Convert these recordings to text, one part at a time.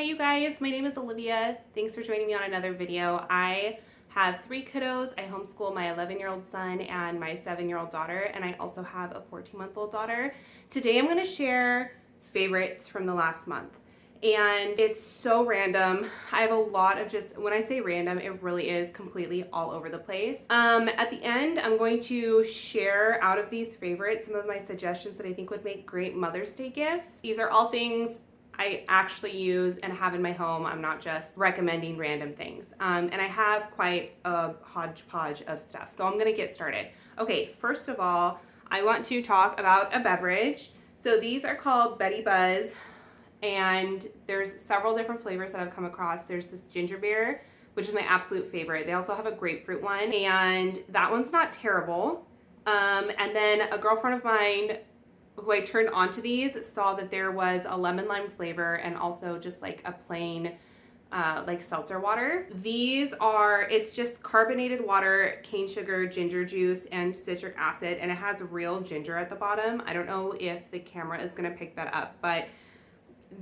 you guys, my name is Olivia. Thanks for joining me on another video. I have 3 kiddos. I homeschool my 11-year-old son and my 7-year-old daughter, and I also have a 14-month-old daughter. Today I'm going to share favorites from the last month. And it's so random. I have a lot of when I say random, it really is completely all over the place. At the end, I'm going to share out of these favorites some of my suggestions that I think would make great Mother's Day gifts. These are all things I actually use and have in my home. I'm not just recommending random things. And I have quite a hodgepodge of stuff. So I'm gonna get started. Okay, first of all, I want to talk about a beverage. So these are called Betty Buzz, and there's several different flavors that I've come across. There's this ginger beer, which is my absolute favorite. They also have a grapefruit one, and that one's not terrible. And then a girlfriend of mine who I turned onto these saw that there was a lemon lime flavor and also just like a plain like seltzer water. These are, it's just carbonated water, cane sugar, ginger juice, and citric acid, and it has real ginger at the bottom. I don't know if the camera is gonna pick that up, but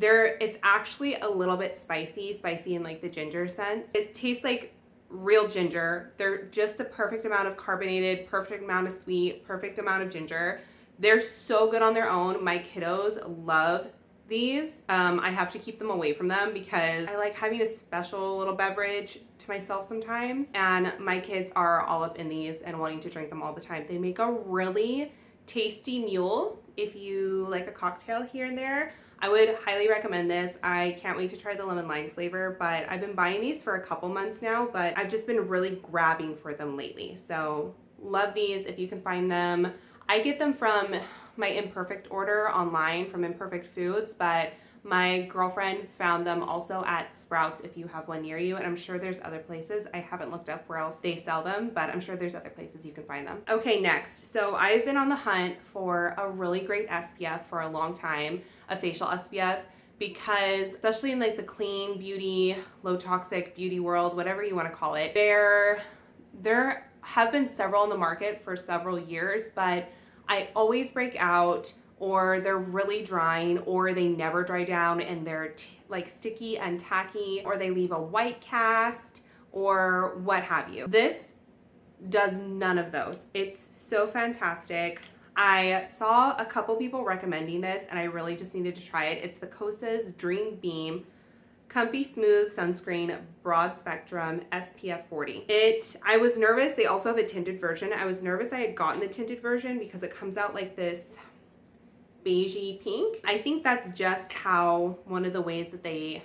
it's actually a little bit spicy in like the ginger sense. It tastes like real ginger. They're just the perfect amount of carbonated, perfect amount of sweet, perfect amount of ginger. They're so good on their own. My kiddos love these. I have to keep them away from them because I like having a special little beverage to myself sometimes, and my kids are all up in these and wanting to drink them all the time. They make a really tasty mule if you like a cocktail here and there. I would highly recommend this. I can't wait to try the lemon lime flavor, but I've been buying these for a couple months now, but I've just been really grabbing for them lately. So love these if you can find them. I get them from my Imperfect order online from Imperfect Foods, but my girlfriend found them also at Sprouts if you have one near you, and I'm sure there's other places. I haven't looked up where else they sell them, but I'm sure there's other places you can find them. Okay, next. So I've been on the hunt for a really great SPF for a long time, a facial SPF, because especially in like the clean beauty, low toxic beauty world, whatever you want to call it, there have been several on the market for several years, but I always break out, or they're really drying, or they never dry down and they're like sticky and tacky, or they leave a white cast, or what have you. This does none of those. It's so fantastic. I saw a couple people recommending this and I really just needed to try it. It's the KOSAS Dream Beam Comfy Smooth Sunscreen Broad Spectrum SPF 40. I was nervous. They also have a tinted version. I was nervous I had gotten the tinted version because it comes out like this beigey pink. I think that's just how one of the ways that they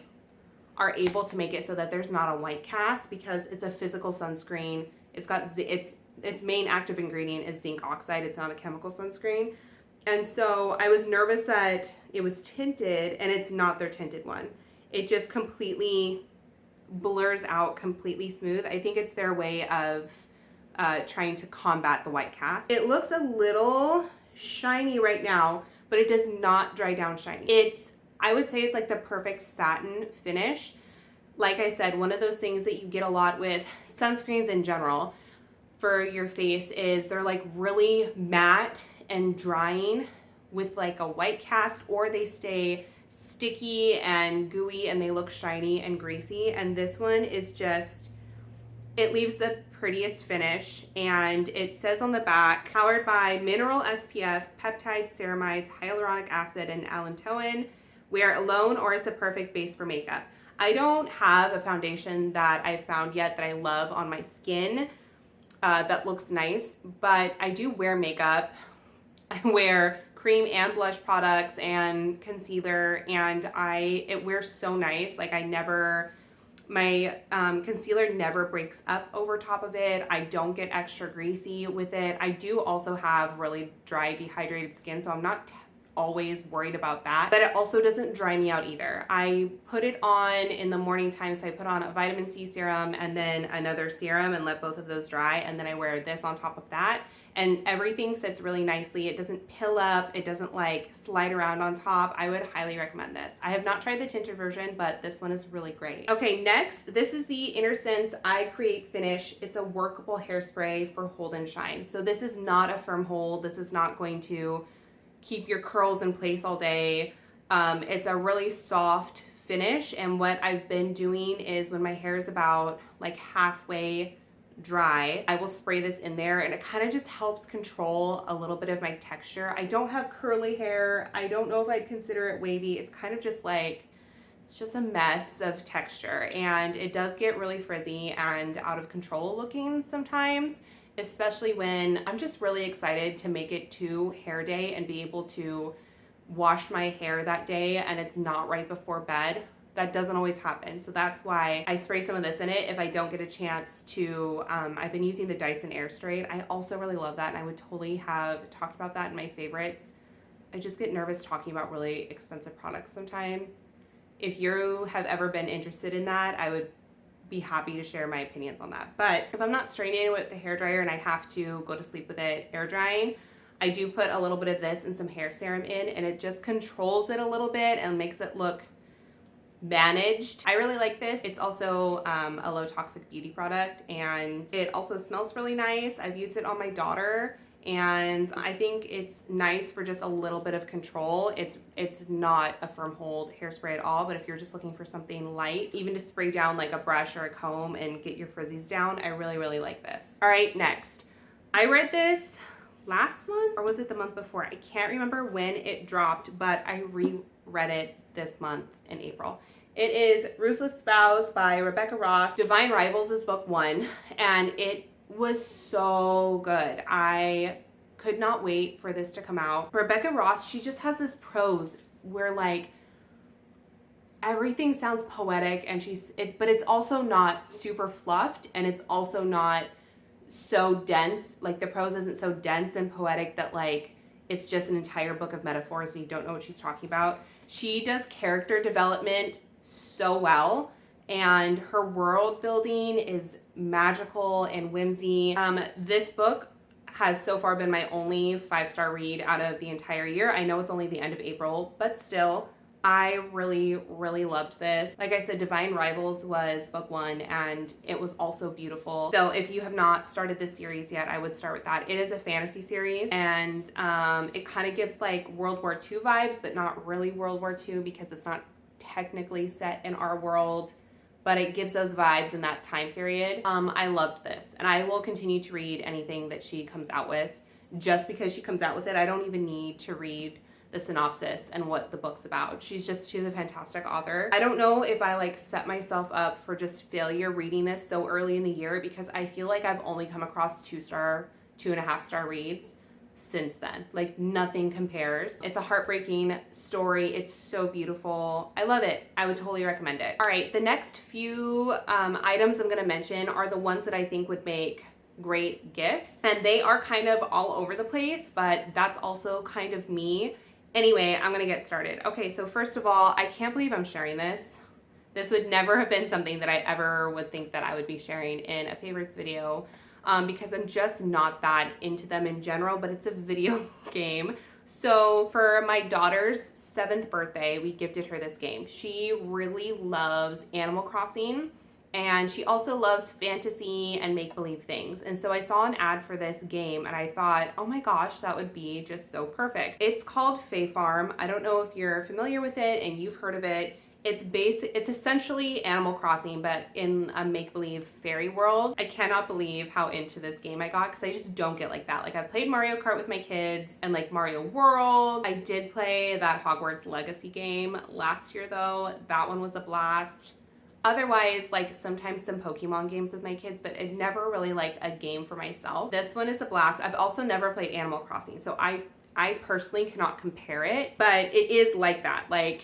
are able to make it so that there's not a white cast, because it's a physical sunscreen. It's got its main active ingredient is zinc oxide. It's not a chemical sunscreen. And so I was nervous that it was tinted, and it's not their tinted one. It just completely blurs out, completely smooth. I think it's their way of trying to combat the white cast. It looks a little shiny right now, but it does not dry down shiny. I would say it's like the perfect satin finish. Like I said, one of those things that you get a lot with sunscreens in general for your face is they're like really matte and drying with like a white cast, or they stay sticky and gooey and they look shiny and greasy. And this one is just, it leaves the prettiest finish, and it says on the back, powered by mineral SPF, peptides, ceramides, hyaluronic acid, and allantoin. Wear alone or as the perfect base for makeup. I don't have a foundation that I've found yet that I love on my skin that looks nice, but I do wear makeup. I wear cream and blush products and concealer, and it wears so nice. Like my concealer never breaks up over top of it. I don't get extra greasy with it. I do also have really dry, dehydrated skin, so I'm not always worried about that, but it also doesn't dry me out either. I put it on in the morning time, so I put on a vitamin C serum and then another serum and let both of those dry, and then I wear this on top of that, and everything sits really nicely. It doesn't pill up, it doesn't like slide around on top. I would highly recommend this. I have not tried the tinted version, but this one is really great. Okay, next, this is the Innersense I Create Finish. It's a workable hairspray for hold and shine. So this is not a firm hold. This is not going to keep your curls in place all day. It's a really soft finish. And what I've been doing is when my hair is about like halfway dry, I will spray this in there, and it kind of just helps control a little bit of my texture. I don't have curly hair. I don't know if I'd consider it wavy. It's kind of just like, it's just a mess of texture, and it does get really frizzy and out of control looking sometimes, especially when I'm just really excited to make it to hair day and be able to wash my hair that day and it's not right before bed. That doesn't always happen. So that's why I spray some of this in it if I don't get a chance to. I've been using the Dyson Airspray. I also really love that, and I would totally have talked about that in my favorites. I just get nervous talking about really expensive products sometimes. If you have ever been interested in that, I would be happy to share my opinions on that. But if I'm not straining it with the hairdryer and I have to go to sleep with it air drying, I do put a little bit of this and some hair serum in, and it just controls it a little bit and makes it look managed. I really like this. It's also a low toxic beauty product, and it also smells really nice. I've used it on my daughter, and I think it's nice for just a little bit of control. It's not a firm hold hairspray at all, but if you're just looking for something light, even to spray down like a brush or a comb and get your frizzies down, I really, really like this. All right, next. I read this last month, or was it the month before? I can't remember when it dropped, but I reread it this month in April. It is Ruthless Vows by Rebecca Ross. Divine Rivals is book 1, and it was so good. I could not wait for this to come out. Rebecca Ross, she just has this prose where like everything sounds poetic, and but it's also not super fluffed, and it's also not so dense. Like the prose isn't so dense and poetic that like it's just an entire book of metaphors and you don't know what she's talking about. She does character development so well, and her world building is magical and whimsy. This book has so far been my only 5-star read out of the entire year. I know it's only the end of April, but still, I really, really loved this. Like I said, Divine Rivals was book 1, and it was also beautiful. So if you have not started this series yet, I would start with that. It is a fantasy series, and it kind of gives like World War II vibes, but not really World War II because it's not technically set in our world, but it gives those vibes in that time period. I loved this, and I will continue to read anything that she comes out with. Just because she comes out with it, I don't even need to read the synopsis and what the book's about. She's a fantastic author. I don't know if I like set myself up for just failure reading this so early in the year, because I feel like I've only come across 2.5-star reads since then. Like nothing compares. It's a heartbreaking story. It's so beautiful. I love it. I would totally recommend it. All right, the next few items I'm gonna mention are the ones that I think would make great gifts, and they are kind of all over the place, but that's also kind of me. Anyway, I'm gonna get started. Okay, so first of all, I can't believe I'm sharing this. This would never have been something that I ever would think that I would be sharing in a favorites video, because I'm just not that into them in general, but it's a video game. So for my daughter's 7th birthday, we gifted her this game. She really loves Animal Crossing, and she also loves fantasy and make-believe things. And so I saw an ad for this game, and I thought, oh my gosh, that would be just so perfect. It's called Fae Farm. I don't know if you're familiar with it and you've heard of it. It's essentially Animal Crossing, but in a make-believe fairy world. I cannot believe how into this game I got, because I just don't get like that. Like I've played Mario Kart with my kids and like Mario World. I did play that Hogwarts Legacy game last year though. That one was a blast. Otherwise, like sometimes some Pokemon games with my kids, but it never really like a game for myself. This one is a blast. I've also never played Animal Crossing, so I personally cannot compare it, but it is like that. Like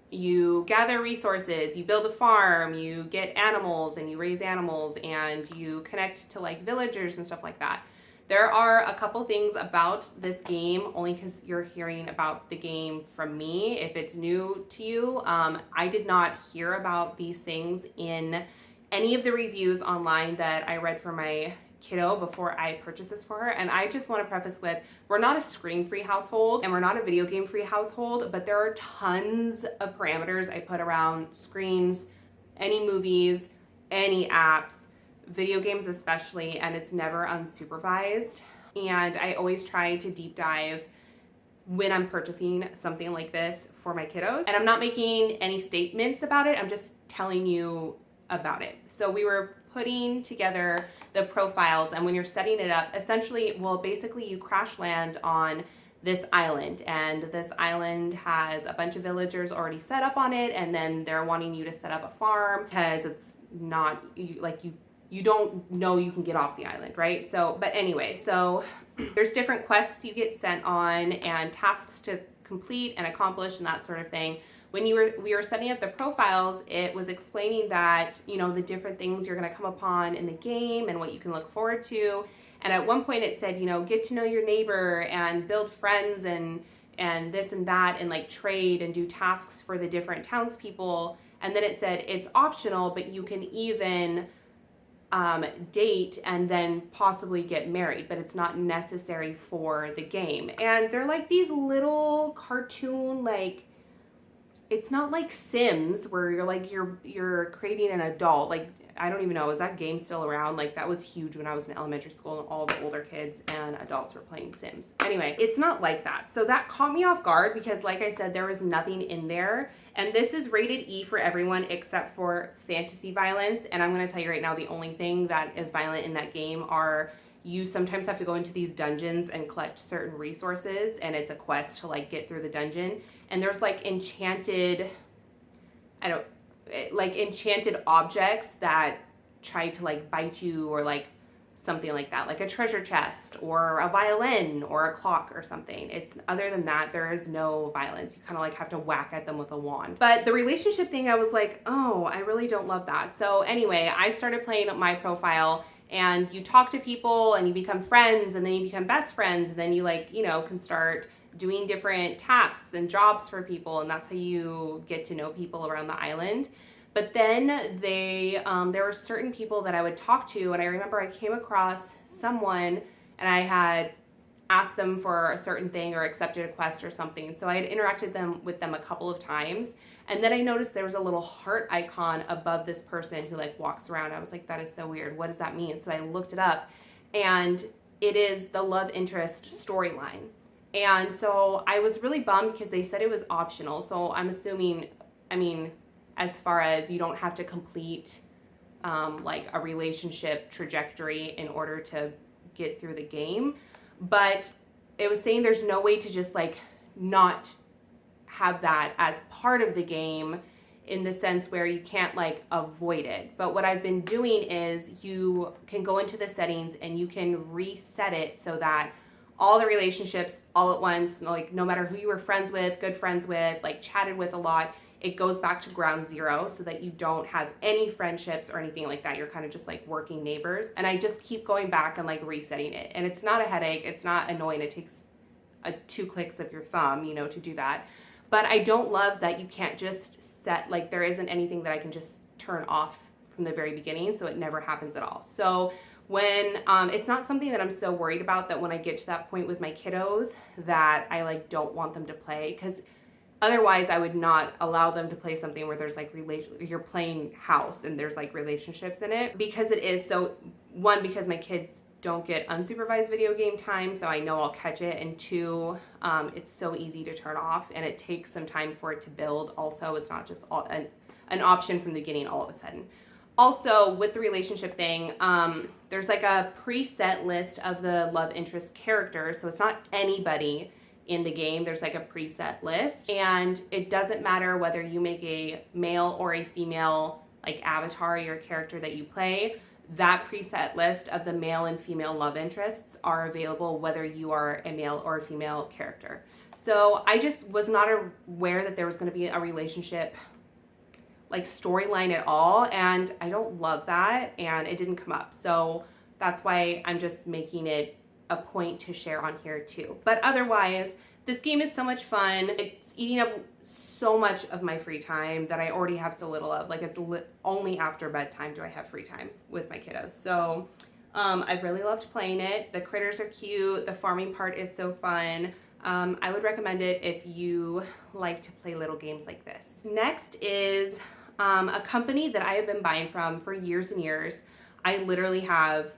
you gather resources, you build a farm, you get animals and you raise animals, and you connect to like villagers and stuff like that. There are a couple things about this game, only because you're hearing about the game from me. If it's new to you, I did not hear about these things in any of the reviews online that I read for my kiddo before I purchased this for her. And I just want to preface with, we're not a screen-free household and we're not a video game-free household, but there are tons of parameters I put around screens, any movies, any apps, video games especially, and it's never unsupervised. And I always try to deep dive when I'm purchasing something like this for my kiddos. And I'm not making any statements about it. I'm just telling you about it. So we were putting together the profiles, and when you're setting it up, essentially, well, basically you crash land on this island, and this island has a bunch of villagers already set up on it, and then they're wanting you to set up a farm because it's not you don't know you can get off the island, right? So, but anyway, so there's different quests you get sent on and tasks to complete and accomplish and that sort of thing. When we were setting up the profiles, it was explaining that, you know, the different things you're going to come upon in the game and what you can look forward to. And at one point it said, you know, get to know your neighbor and build friends and this and that, and like trade and do tasks for the different townspeople. And then it said it's optional, but you can even date and then possibly get married, but it's not necessary for the game. And they're like these little cartoon, like, it's not like Sims where you're like you're creating an adult. Like, I don't even know, is that game still around? Like, that was huge when I was in elementary school and all the older kids and adults were playing Sims. Anyway, it's not like that. So that caught me off guard because, like I said, there was nothing in there. And this is rated E for everyone except for fantasy violence. And I'm going to tell you right now, the only thing that is violent in that game are you sometimes have to go into these dungeons and collect certain resources, and it's a quest to like get through the dungeon. And there's like enchanted objects that try to like bite you, or like something like that, like a treasure chest or a violin or a clock or something. It's, other than that, there is no violence. You kind of like have to whack at them with a wand. But the relationship thing, I was like, oh, I really don't love that. So anyway, I started playing my profile, and you talk to people and you become friends, and then you become best friends, and then you like, you know, can start doing different tasks and jobs for people, and that's how you get to know people around the island. But then there were certain people that I would talk to, and I remember I came across someone and I had asked them for a certain thing or accepted a quest or something. So I had interacted with them a couple of times, and then I noticed there was a little heart icon above this person who like walks around. I was like, that is so weird. What does that mean? So I looked it up, and it is the love interest storyline. And so I was really bummed because they said it was optional. So I'm assuming, I mean, as far as you don't have to complete like a relationship trajectory in order to get through the game. But it was saying there's no way to just like not have that as part of the game, in the sense where you can't like avoid it. But what I've been doing is you can go into the settings and you can reset it so that all the relationships all at once, like no matter who you were friends with, good friends with, like chatted with a lot, it goes back to ground zero so that you don't have any friendships or anything like that. You're kind of just like working neighbors. And I just keep going back and like resetting it. And it's not a headache. It's not annoying. It takes 2 clicks of your thumb, you know, to do that. But I don't love that you can't just set, like there isn't anything that I can just turn off from the very beginning, so it never happens at all. So when, it's not something that I'm so worried about that when I get to that point with my kiddos that I like don't want them to play, because otherwise I would not allow them to play something where there's like you're playing house and there's like relationships in it, because it is so, one, because my kids don't get unsupervised video game time, so I know I'll catch it, and 2, it's so easy to turn off and it takes some time for it to build. Also, it's not just an option from the beginning all of a sudden. Also, with the relationship thing, there's like a preset list of the love interest characters, so it's not anybody in the game. There's like a preset list, and it doesn't matter whether you make a male or a female like avatar, your character that you play. That preset list of the male and female love interests are available whether you are a male or a female character. So I just was not aware that there was going to be a relationship like storyline at all, and I don't love that, and it didn't come up. So that's why I'm just making it a point to share on here too. But otherwise, this game is so much fun. It's eating up so much of my free time that I already have so little of. Like, it's only after bedtime do I have free time with my kiddos. So I've really loved playing it. The critters are cute. The farming part is so fun. I would recommend it if you like to play little games like this. Next is a company that I have been buying from for years and years. I literally have,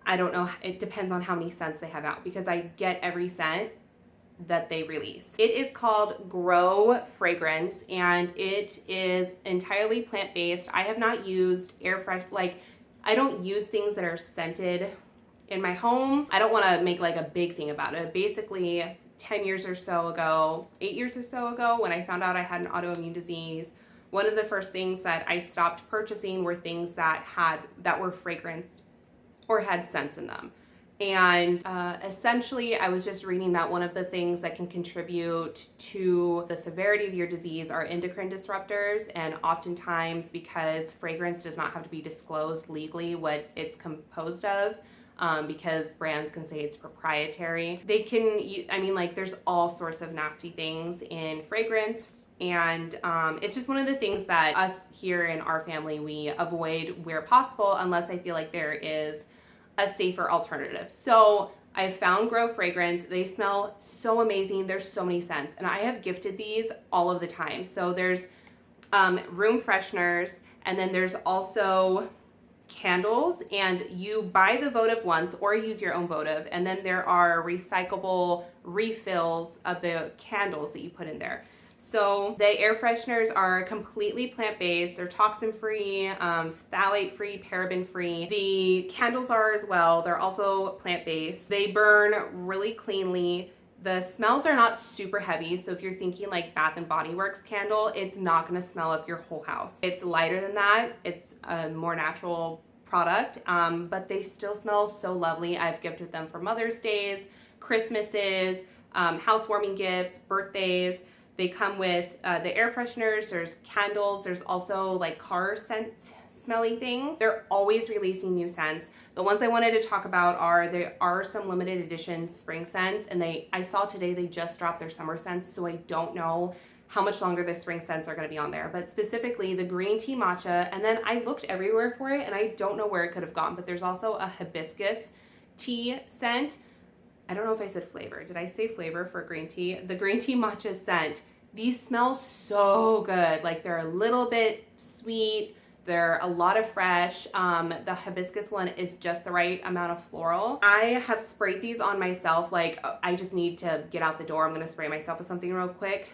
I don't know, it depends on how many scents they have out, because I get every scent that they release. It is called Grow Fragrance, and it is entirely plant-based. I have not used I don't use things that are scented in my home. I don't want to make like a big thing about it. Basically, 10 years or so ago, 8 years or so ago, when I found out I had an autoimmune disease, one of the first things that I stopped purchasing were things that were fragranced or had scents in them. And essentially, I was just reading that one of the things that can contribute to the severity of your disease are endocrine disruptors. And oftentimes, because fragrance does not have to be disclosed legally what it's composed of, because brands can say it's proprietary, they can, there's all sorts of nasty things in fragrance. And it's just one of the things that us here in our family, we avoid where possible, unless I feel like there is a safer alternative. So I found Grow Fragrance. They smell so amazing. There's so many scents, and I have gifted these all of the time. So there's room fresheners, and then there's also candles, and you buy the votive once or use your own votive, and then there are recyclable refills of the candles that you put in there. So the air fresheners are completely plant-based. They're toxin-free, phthalate-free, paraben-free. The candles are as well. They're also plant-based. They burn really cleanly. The smells are not super heavy. So if you're thinking like Bath and Body Works candle, it's not gonna smell up your whole house. It's lighter than that. It's a more natural product, but they still smell so lovely. I've gifted them for Mother's Days, Christmases, housewarming gifts, birthdays. They come with the air fresheners, there's candles, there's also like car scent smelly things. They're always releasing new scents. The ones I wanted to talk about there are some limited edition spring scents, and I saw today they just dropped their summer scents, so I don't know how much longer the spring scents are gonna be on there. But specifically the green tea matcha, and then I looked everywhere for it and I don't know where it could have gone, but there's also a hibiscus tea scent. I don't know if I said flavor. Did I say flavor for green tea? The green tea matcha scent. These smell so good. Like they're a little bit sweet. They're a lot of fresh. The hibiscus one is just the right amount of floral. I have sprayed these on myself. Like I just need to get out the door. I'm gonna spray myself with something real quick.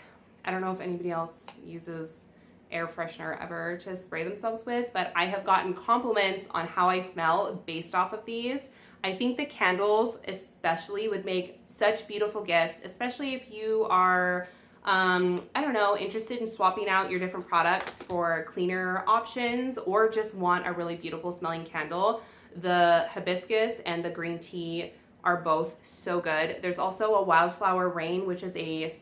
I don't know if anybody else uses air freshener ever to spray themselves with, but I have gotten compliments on how I smell based off of these. I think the candles especially would make such beautiful gifts, especially if you are, interested in swapping out your different products for cleaner options, or just want a really beautiful smelling candle. The hibiscus and the green tea are both so good. There's also a Wildflower Rain, which is a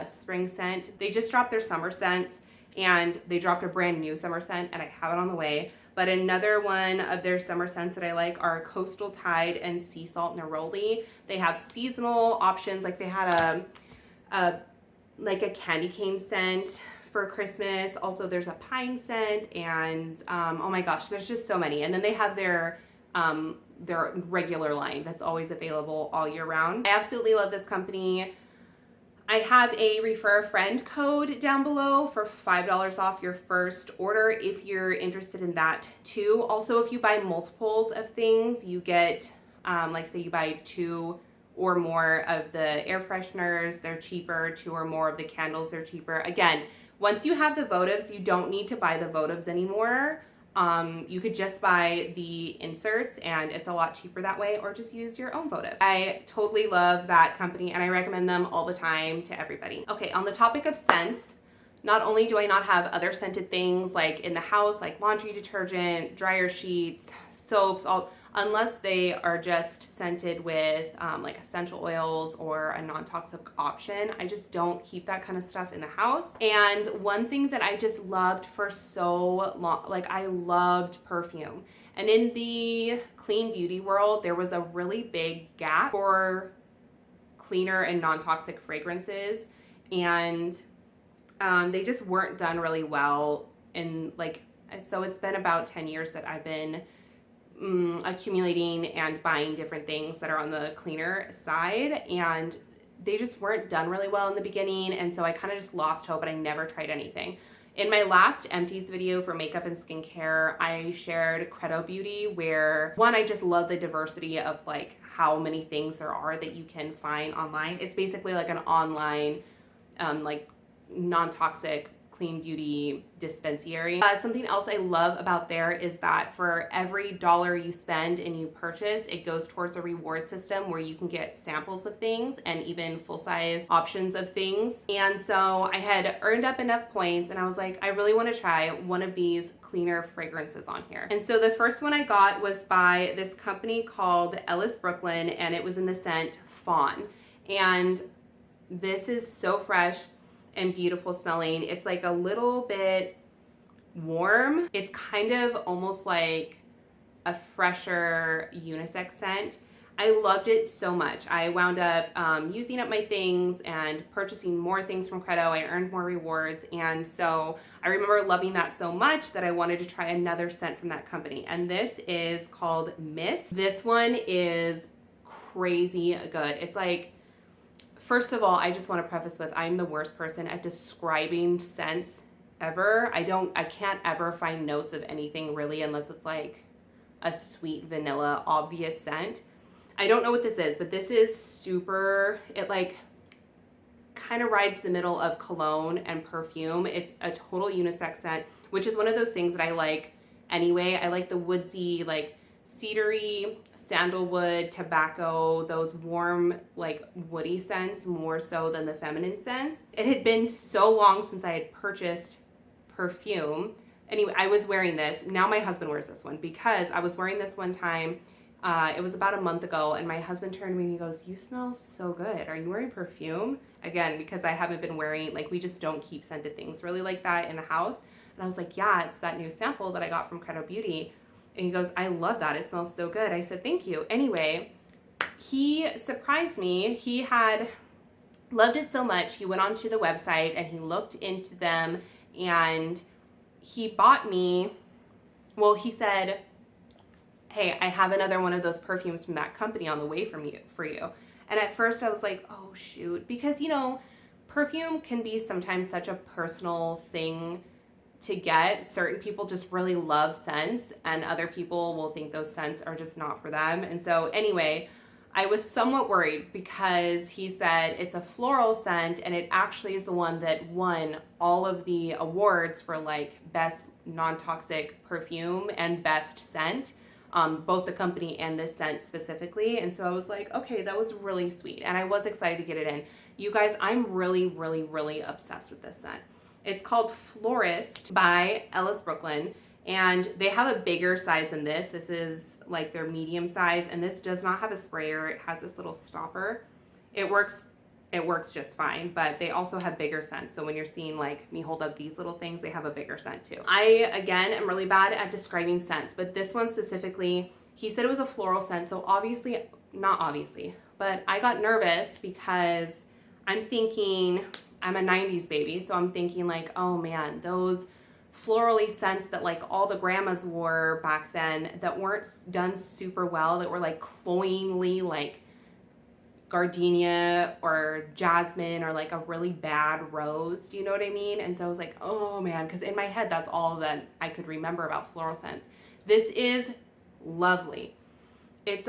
spring scent. They just dropped their summer scents, and they dropped a brand new summer scent, and I have it on the way. But another one of their summer scents that I like are Coastal Tide and Sea Salt Neroli. They have seasonal options. Like they had a candy cane scent for Christmas. Also there's a pine scent, and oh my gosh, there's just so many. And then they have their regular line that's always available all year round. I absolutely love this company. I have a refer a friend code down below for $5 off your first order if you're interested in that too. Also, if you buy multiples of things, you get, say you buy 2 or more of the air fresheners, they're cheaper. 2 or more of the candles, they're cheaper. Again, once you have the votives, you don't need to buy the votives anymore. You could just buy the inserts, and it's a lot cheaper that way, or just use your own votive. I totally love that company, and I recommend them all the time to everybody. Okay, on the topic of scents, not only do I not have other scented things like in the house, like laundry detergent, dryer sheets, soaps, unless they are just scented with like essential oils or a non-toxic option. I just don't keep that kind of stuff in the house. And one thing that I just loved for so long, like I loved perfume. And in the clean beauty world, there was a really big gap for cleaner and non-toxic fragrances. And they just weren't done really well. And so it's been about 10 years that I've been accumulating and buying different things that are on the cleaner side, and they just weren't done really well in the beginning, and so I kind of just lost hope and I never tried anything. In my last empties video for makeup and skincare, I shared Credo Beauty, where one, I just love the diversity of like how many things there are that you can find online. It's basically like an online, like non-toxic clean beauty dispensary. Something else I love about there is that for every dollar you spend and you purchase, it goes towards a reward system where you can get samples of things and even full-size options of things. And so I had earned up enough points and I was like, I really want to try one of these cleaner fragrances on here. And so the first one I got was by this company called Ellis, Brooklyn, and it was in the scent Fawn. And this is so fresh and beautiful smelling. It's like a little bit warm. It's kind of almost like a fresher unisex scent. I loved it so much. I wound up using up my things and purchasing more things from Credo. I earned more rewards. And so I remember loving that so much that I wanted to try another scent from that company. And this is called Myth. This one is crazy good. It's like, first of all, I just want to preface with, I'm the worst person at describing scents ever. I can't ever find notes of anything really unless it's like a sweet vanilla obvious scent. I don't know what this is, but this is super, it like kind of rides the middle of cologne and perfume. It's a total unisex scent, which is one of those things that I like anyway. I like the woodsy, like cedary, sandalwood, tobacco, those warm, like woody scents more so than the feminine scents. It had been so long since I had purchased perfume. Anyway, I was wearing this. Now my husband wears this one because I was wearing this one time. It was about a month ago and my husband turned to me and he goes, "You smell so good. Are you wearing perfume?" Again, because I haven't been wearing, like we just don't keep scented things really like that in the house. And I was like, yeah, it's that new sample that I got from Credo Beauty. And he goes, "I love that. It smells so good." I said, "Thank you." Anyway, he surprised me. He had loved it so much. He went onto the website and he looked into them and he bought me, well, he said, "Hey, I have another one of those perfumes from that company on the way for you. And at first I was like, oh shoot, because you know, perfume can be sometimes such a personal thing to get. Certain people just really love scents and other people will think those scents are just not for them. And so anyway, I was somewhat worried because he said it's a floral scent and it actually is the one that won all of the awards for like best non-toxic perfume and best scent, both the company and this scent specifically. And so I was like, okay, that was really sweet. And I was excited to get it in. You guys, I'm really, really, really obsessed with this scent. It's called Florist by Ellis, Brooklyn, and they have a bigger size than this. This is like their medium size, and this does not have a sprayer. It has this little stopper. It works just fine, but they also have bigger scents. So when you're seeing like me hold up these little things, they have a bigger scent too. I, again, am really bad at describing scents, but this one specifically, he said it was a floral scent. So not obviously, but I got nervous because I'm thinking, I'm a 90s baby, so I'm thinking like, oh man, those florally scents that like all the grandmas wore back then that weren't done super well, that were like cloyingly like gardenia or jasmine or like a really bad rose. Do you know what I mean? And so I was like, oh man, because in my head, that's all that I could remember about floral scents. This is lovely. It's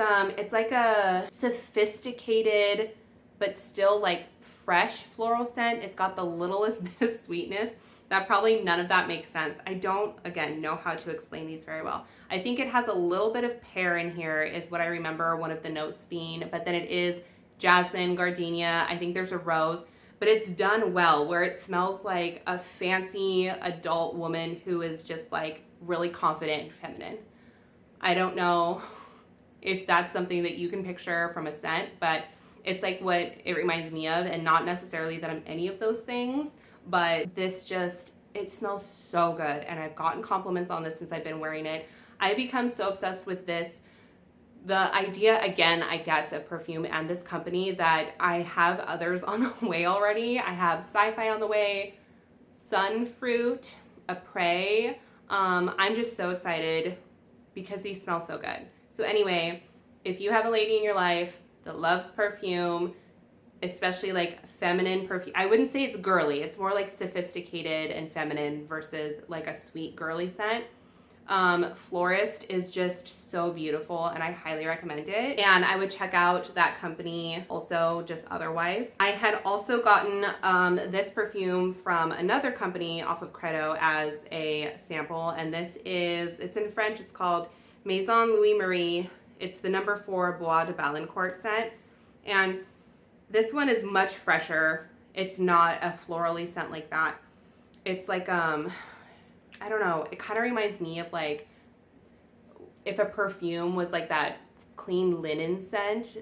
like a sophisticated, but still like fresh floral scent. It's got the littlest bit of sweetness. That probably none of that makes sense. I don't, again, know how to explain these very well. I think it has a little bit of pear in here is what I remember one of the notes being, but then it is jasmine, gardenia. I think there's a rose, but it's done well where it smells like a fancy adult woman who is just like really confident and feminine. I don't know if that's something that you can picture from a scent, but it's like what it reminds me of, and not necessarily that I'm any of those things, but this just, it smells so good. And I've gotten compliments on this since I've been wearing it. I've become so obsessed with this, the idea, again, I guess, of perfume and this company, that I have others on the way already. I have Sci-Fi on the way, Sunfruit, Apres. I'm just so excited because these smell so good. So anyway, if you have a lady in your life that loves perfume, especially like feminine perfume. I wouldn't say it's girly. It's more like sophisticated and feminine versus like a sweet girly scent. Florist is just so beautiful and I highly recommend it. And I would check out that company also just otherwise. I had also gotten this perfume from another company off of Credo as a sample. And this is, it's in French, it's called Maison Louis Marie. It's the number 4 Bois de Balincourt scent. And this one is much fresher. It's not a florally scent like that. It's like, I don't know, it kind of reminds me of like if a perfume was like that clean linen scent.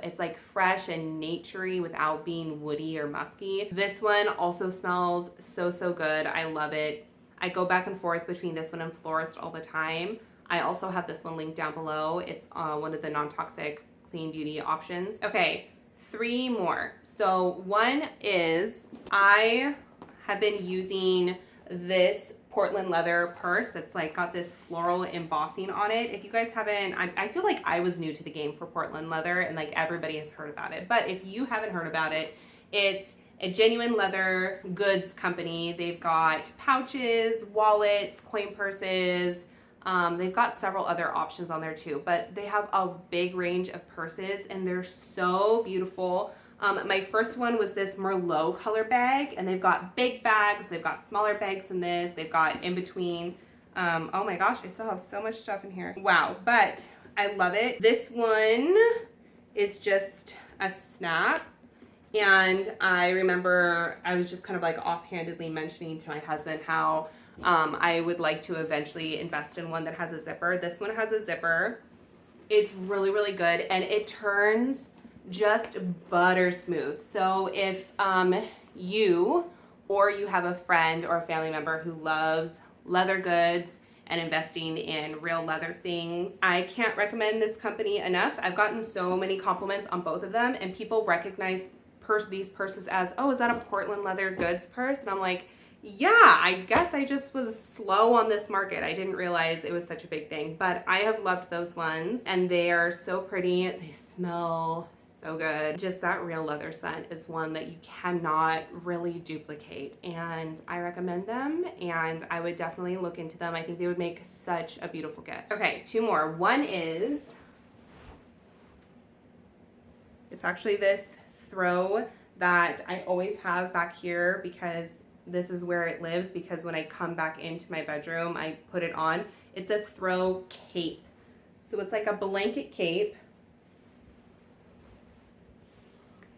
It's like fresh and naturey without being woody or musky. This one also smells so, so good. I love it. I go back and forth between this one and Florist all the time. I also have this one linked down below. It's one of the non-toxic clean beauty options. Okay, 3 more. So one is I have been using this Portland leather purse that's like got this floral embossing on it. If you guys haven't, I feel like I was new to the game for Portland leather and like everybody has heard about it. But if you haven't heard about it, it's a genuine leather goods company. They've got pouches, wallets, coin purses. They've got several other options on there too, but they have a big range of purses and they're so beautiful. My first one was this Merlot color bag, and they've got big bags, they've got smaller bags than this, they've got in between. Oh my gosh, I still have so much stuff in here. Wow, but I love it. This one is just a snap. And I remember I was just kind of like offhandedly mentioning to my husband how I would like to eventually invest in one that has a zipper. This one has a zipper. It's really, really good, and it turns just butter smooth. So if you or you have a friend or a family member who loves leather goods and investing in real leather things, I can't recommend this company enough. I've gotten so many compliments on both of them, and people recognize these purses as, oh, is that a Portland leather goods purse? And I'm like, yeah, I guess I just was slow on this market. I didn't realize it was such a big thing, but I have loved those ones and they are so pretty. They smell so good. Just that real leather scent is one that you cannot really duplicate, and I recommend them and I would definitely look into them. I think they would make such a beautiful gift. Okay, 2 more. One is, it's actually this throw that I always have back here because this is where it lives, because when I come back into my bedroom, I put it on. It's a throw cape. So it's like a blanket cape.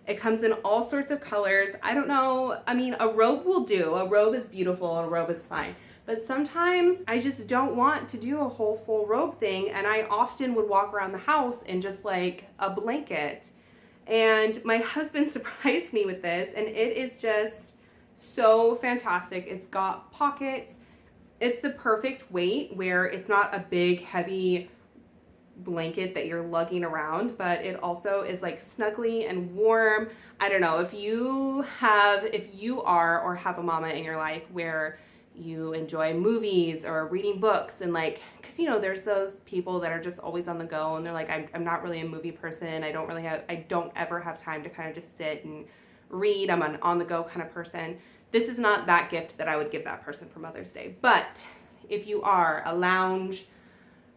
It comes in all sorts of colors. I don't know, I mean, a robe will do. A robe is beautiful, a robe is fine. But sometimes I just don't want to do a whole full robe thing, and I often would walk around the house in just like a blanket. And my husband surprised me with this, and it is just so fantastic. It's got pockets. It's the perfect weight where it's not a big, heavy blanket that you're lugging around, but it also is like snuggly and warm. I don't know if you are or have a mama in your life where you enjoy movies or reading books, and like, because you know there's those people that are just always on the go and they're like, I'm not really a movie person. I don't ever have time to kind of just sit and read. I'm an on the go kind of person. This is not that gift that I would give that person for Mother's Day. But if you are a lounge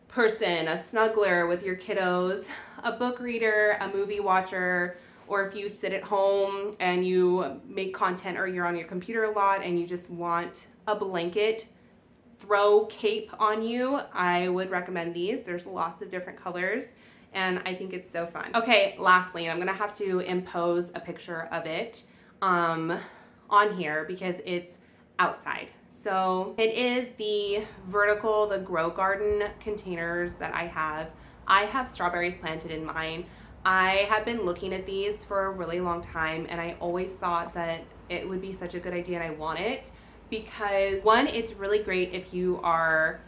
person, a snuggler with your kiddos, a book reader, a movie watcher, or if you sit at home and you make content or you're on your computer a lot and you just want a blanket throw cape on you, I would recommend these. There's lots of different colors and I think it's so fun. Okay, lastly, I'm gonna have to impose a picture of it on here because it's outside. So it is the vertical, the grow garden containers that I have. I have strawberries planted in mine. I have been looking at these for a really long time and I always thought that it would be such a good idea and I want it because one, it's really great if you are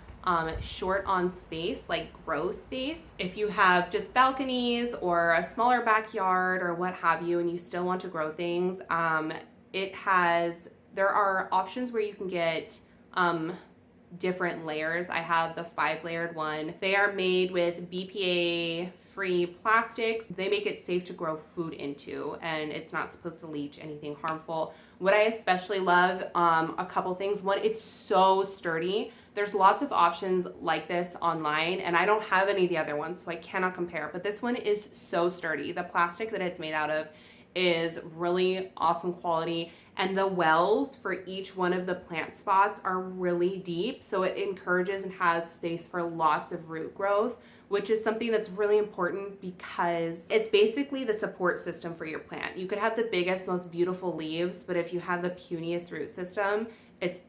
short on space, like grow space. If you have just balconies or a smaller backyard or what have you and you still want to grow things, there are options where you can get different layers. I have the 5-layered one. They are made with BPA-free plastics. They make it safe to grow food into, and it's not supposed to leach anything harmful. What I especially love, a couple things. One, it's so sturdy. There's lots of options like this online, and I don't have any of the other ones, so I cannot compare, but this one is so sturdy. The plastic that it's made out of is really awesome quality, and the wells for each one of the plant spots are really deep, so it encourages and has space for lots of root growth, which is something that's really important because it's basically the support system for your plant. You could have the biggest, most beautiful leaves, but if you have the puniest root system, it's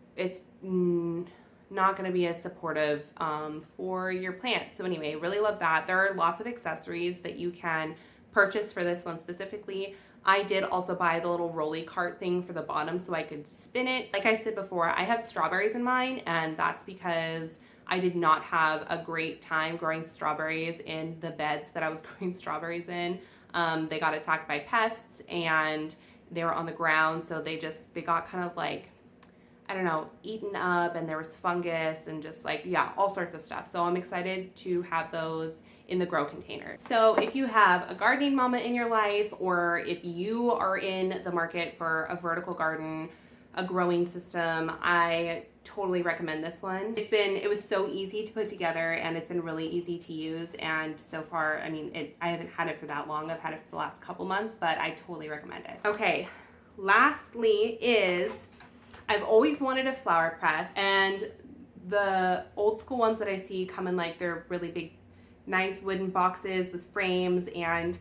not going to be as supportive for your plant. So anyway, really love that. There are lots of accessories that you can purchase for this one specifically. I did also buy the little rolly cart thing for the bottom so I could spin it. Like I said before, I have strawberries in mine, and that's because I did not have a great time growing strawberries in the beds that I was growing strawberries in. They got attacked by pests and they were on the ground, so they got kind of like, I don't know, eaten up, and there was fungus and just like, yeah, all sorts of stuff. So I'm excited to have those in the grow containers. So if you have a gardening mama in your life, or if you are in the market for a vertical garden, a growing system, I totally recommend this one. It was so easy to put together, and it's been really easy to use, and so far, I mean, I haven't had it for that long. I've had it for the last couple months, but I totally recommend it. Okay, lastly is, I've always wanted a flower press, and the old school ones that I see come in like they're really big, nice wooden boxes with frames, and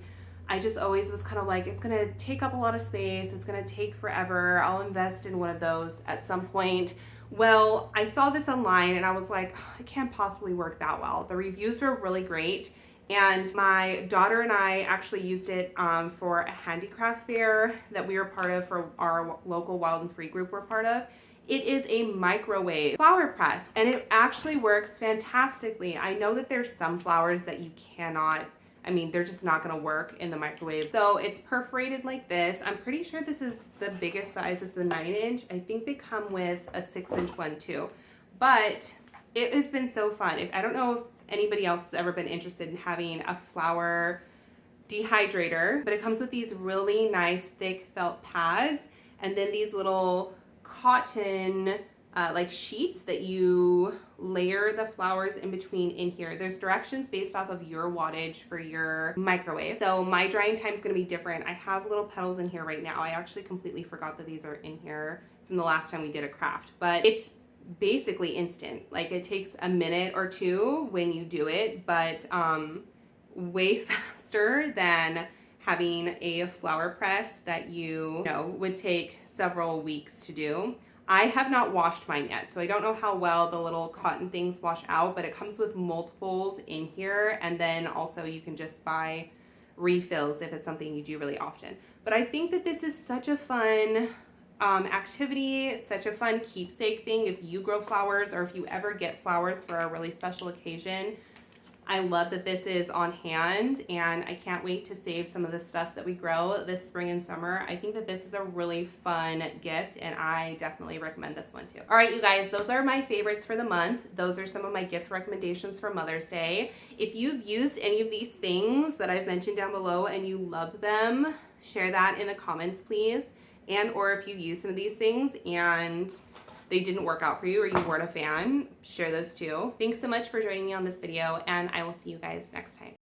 I just always was kind of like, it's gonna take up a lot of space, it's gonna take forever, I'll invest in one of those at some point. Well, I saw this online and I was like, oh, it can't possibly work that well. The reviews were really great, and my daughter and I actually used it for a handicraft fair that we were part of, for our local Wild and Free group we're part of. It is a microwave flower press, and it actually works fantastically. I know that there's some flowers that you cannot, I mean, they're just not gonna work in the microwave. So it's perforated like this. I'm pretty sure this is the biggest size, it's the 9-inch. I think they come with a 6-inch one too. But it has been so fun. I don't know if anybody else has ever been interested in having a flower dehydrator, but it comes with these really nice thick felt pads, and then these little cotton like sheets that you layer the flowers in between in here. There's directions based off of your wattage for your microwave. So my drying time is going to be different. I have little petals in here right now. I actually completely forgot that these are in here from the last time we did a craft, but it's basically instant. Like, it takes a minute or two when you do it, but way faster than having a flower press that you know would take several weeks to do. I have not washed mine yet, so I don't know how well the little cotton things wash out, but it comes with multiples in here, and then also you can just buy refills if it's something you do really often. But I think that this is such a fun activity, such a fun keepsake thing if you grow flowers, or if you ever get flowers for a really special occasion. I love that this is on hand, and I can't wait to save some of the stuff that we grow this spring and summer. I think that this is a really fun gift, and I definitely recommend this one too. All right, you guys, those are my favorites for the month. Those are some of my gift recommendations for Mother's Day. If you've used any of these things that I've mentioned down below and you love them, share that in the comments, please. And or if you use some of these things and they didn't work out for you, or you weren't a fan, share those too. Thanks so much for joining me on this video, and I will see you guys next time.